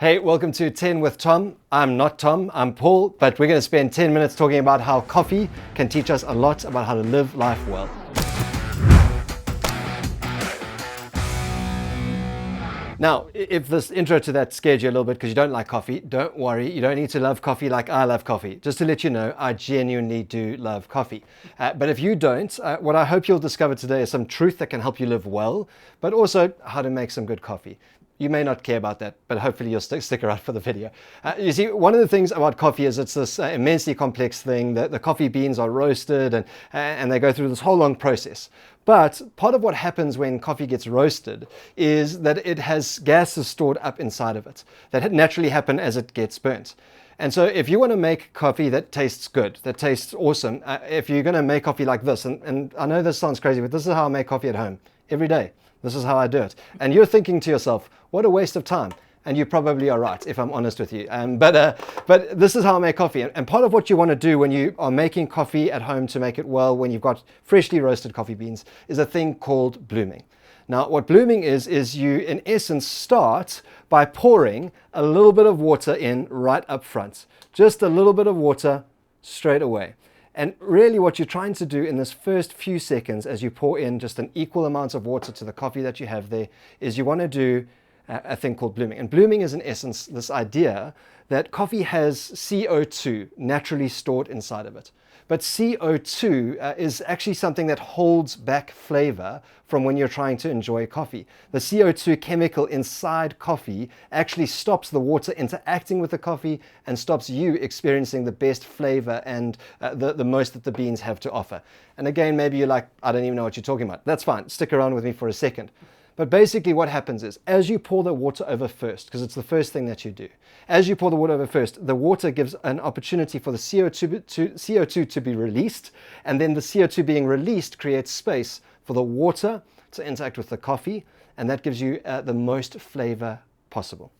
Hey, welcome to 10 with Tom. I'm not Tom, I'm Paul, but we're going to spend 10 minutes talking about how coffee can teach us a lot about how to live life well. Now, if this intro to that scared you a little bit because you don't like coffee, don't worry. You don't need to love coffee like I love coffee. Just to let you know, I genuinely do love coffee. But if you don't, what I hope you'll discover today is some truth that can help you live well, but also how to make some good coffee. You may not care about that, but hopefully you'll stick around for the video. You see, one of the things about coffee is it's this immensely complex thing. The coffee beans are roasted and they go through this whole long process. But part of what happens when coffee gets roasted is that it has gases stored up inside of it that naturally happen as it gets burnt. And so if you want to make coffee that tastes good, that tastes awesome, if you're going to make coffee like this, and I know this sounds crazy, but this is how I make coffee at home every day. This is how I do it. And you're thinking to yourself, what a waste of time. And you probably are right, if I'm honest with you. But this is how I make coffee. And part of what you want to do when you are making coffee at home to make it well, when you've got freshly roasted coffee beans, is a thing called blooming. Now, what blooming is you, in essence, start by pouring a little bit of water in right up front. Just a little bit of water straight away. And really what you're trying to do in this first few seconds as you pour in just an equal amount of water to the coffee that you have there is you want to do a thing called blooming. And blooming is in essence this idea that coffee has CO2 naturally stored inside of it. But CO2 is actually something that holds back flavor from when you're trying to enjoy coffee. The CO2 chemical inside coffee actually stops the water interacting with the coffee and stops you experiencing the best flavor and the most that the beans have to offer. And again, maybe you're like, I don't even know what you're talking about. That's fine. Stick around with me for a second. But basically what happens is, as you pour the water over first, because it's the first thing that you do, as you pour the water over first, the water gives an opportunity for the CO2 to be released, and then the CO2 being released creates space for the water to interact with the coffee, and that gives you the most flavor possible.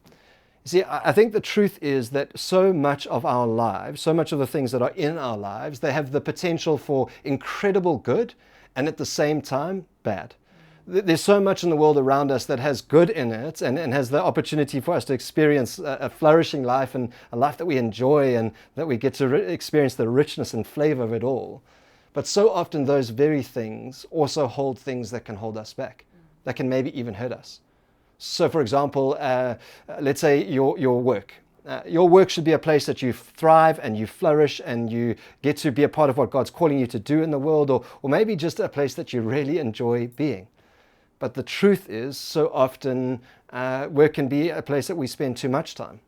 You see, I think the truth is that so much of our lives, so much of the things that are in our lives, they have the potential for incredible good, and at the same time, bad. There's so much in the world around us that has good in it and has the opportunity for us to experience a flourishing life and a life that we enjoy and that we get to experience the richness and flavor of it all. But so often those very things also hold things that can hold us back, that can maybe even hurt us. So for example, let's say your work. Your work should be a place that you thrive and you flourish and you get to be a part of what God's calling you to do in the world, or maybe just a place that you really enjoy being. But the truth is, so often work can be a place that we spend too much time.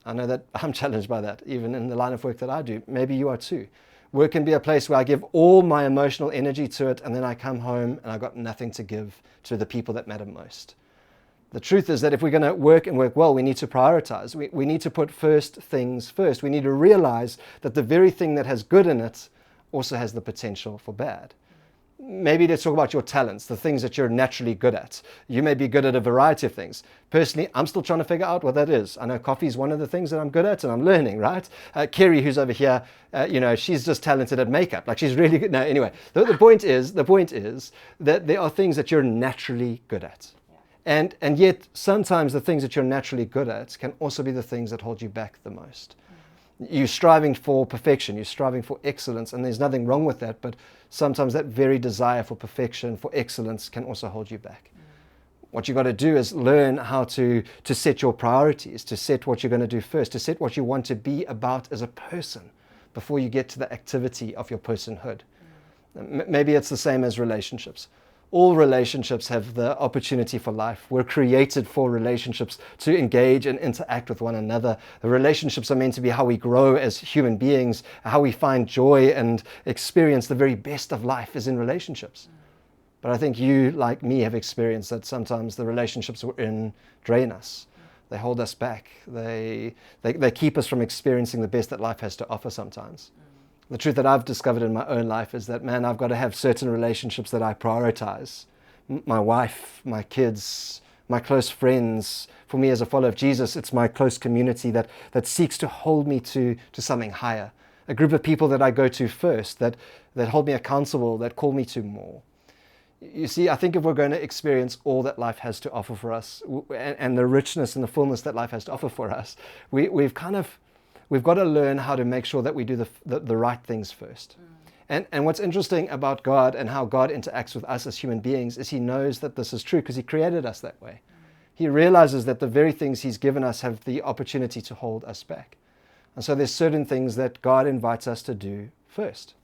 I know that I'm challenged by that, even in the line of work that I do. Maybe you are too. Work can be a place where I give all my emotional energy to it, and then I come home and I've got nothing to give to the people that matter most. The truth is that if we're going to work and work well, we need to prioritize. We need to put first things first. We need to realize that the very thing that has good in it also has the potential for bad. Maybe let's talk about your talents, the things that you're naturally good at. You may be good at a variety of things. Personally, I'm still trying to figure out what that is. I know coffee is one of the things that I'm good at and I'm learning, right? Kerry, who's over here, she's just talented at makeup. Like she's really good. No, anyway, the point is that there are things that you're naturally good at. And yet sometimes the things that you're naturally good at can also be the things that hold you back the most. You're striving for perfection, you're striving for excellence, and there's nothing wrong with that, but sometimes that very desire for perfection, for excellence, can also hold you back. What you've got to do is learn how to set your priorities, to set what you're going to do first, to set what you want to be about as a person before you get to the activity of your personhood. Maybe it's the same as relationships. All relationships have the opportunity for life. We're created for relationships to engage and interact with one another. The relationships are meant to be how we grow as human beings, how we find joy and experience the very best of life is in relationships. But I think you, like me, have experienced that sometimes the relationships we're in drain us. They hold us back. They keep us from experiencing the best that life has to offer sometimes. The truth that I've discovered in my own life is that, man, I've got to have certain relationships that I prioritize. My wife, my kids, my close friends. For me as a follower of Jesus, it's my close community that seeks to hold me to something higher. A group of people that I go to first, that hold me accountable, that call me to more. You see, I think if we're going to experience all that life has to offer for us, and the richness and the fullness that life has to offer for us, we've got to learn how to make sure that we do the right things first. And what's interesting about God and how God interacts with us as human beings is He knows that this is true because He created us that way. He realizes that the very things He's given us have the opportunity to hold us back. And so there's certain things that God invites us to do first.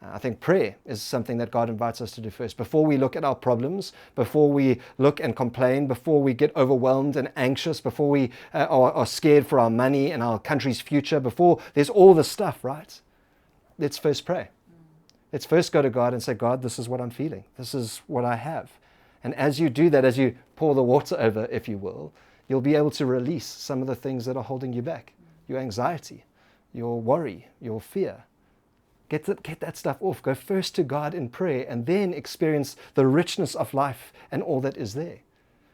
I think prayer is something that God invites us to do first. Before we look at our problems, before we look and complain, before we get overwhelmed and anxious, before we are scared for our money and our country's future, before there's all this stuff, right? Let's first pray. Let's first go to God and say, God, this is what I'm feeling. This is what I have. And as you do that, as you pour the water over, if you will, you'll be able to release some of the things that are holding you back. Your anxiety, your worry, your fear. Get that stuff off. Go first to God in prayer and then experience the richness of life and all that is there.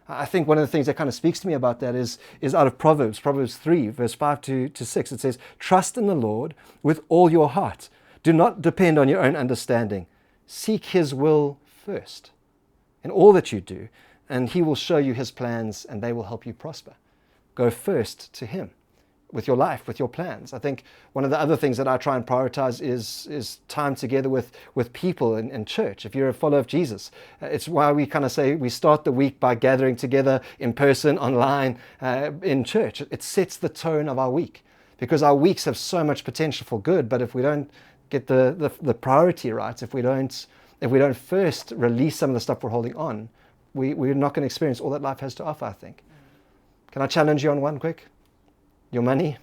I think one of the things that kind of speaks to me about that is out of Proverbs 3, verse 5 to 6. It says, trust in the Lord with all your heart. Do not depend on your own understanding. Seek His will first in all that you do, and He will show you His plans and they will help you prosper. Go first to Him with your life, with your plans. I think one of the other things that I try and prioritize is time together with people in church. If you're a follower of Jesus, it's why we kind of say we start the week by gathering together in person, online, in church. It sets the tone of our week because our weeks have so much potential for good, but if we don't get the priority right, if we don't first release some of the stuff we're holding on, we're not going to experience all that life has to offer, I think. Can I challenge you on one quick? Your money.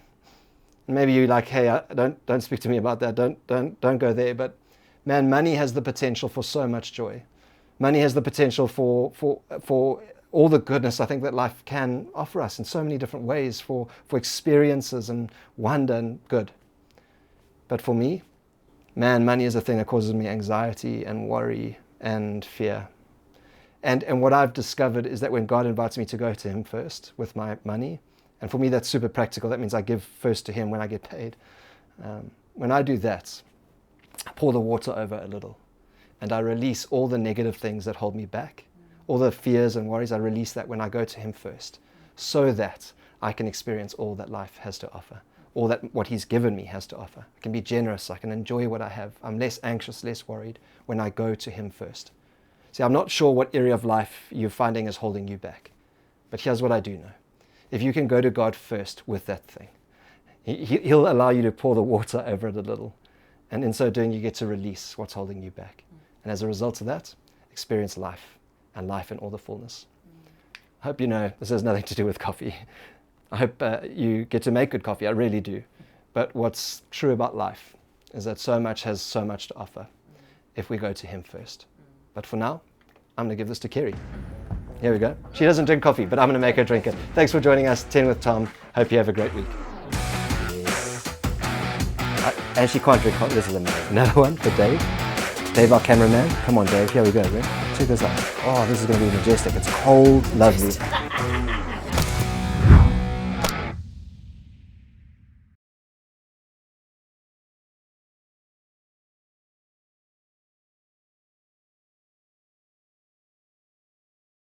And maybe you're like, hey, don't speak to me about that. Don't go there. But man, money has the potential for so much joy. Money has the potential for all the goodness I think that life can offer us in so many different ways, for experiences and wonder and good. But for me, man, money is a thing that causes me anxiety and worry and fear. And what I've discovered is that when God invites me to go to Him first with my money, and for me, that's super practical. That means I give first to Him when I get paid. When I do that, I pour the water over a little and I release all the negative things that hold me back, all the fears and worries. I release that when I go to Him first so that I can experience all that life has to offer, all that what He's given me has to offer. I can be generous. I can enjoy what I have. I'm less anxious, less worried when I go to Him first. See, I'm not sure what area of life you're finding is holding you back, but here's what I do know. If you can go to God first with that thing, He'll allow you to pour the water over it a little. And in so doing, you get to release what's holding you back. And as a result of that, experience life, and life in all the fullness. I hope you know this has nothing to do with coffee. I hope you get to make good coffee. I really do. But what's true about life is that so much has so much to offer if we go to Him first. But for now, I'm going to give this to Kerry. Here we go. She doesn't drink coffee, but I'm going to make her drink it. Thanks for joining us, 10 with Tom. Hope you have a great week. And she can't drink coffee. This is amazing. Another one for Dave. Dave, our cameraman. Come on, Dave. Here we go. Check this out. Oh, this is going to be majestic. It's cold, lovely.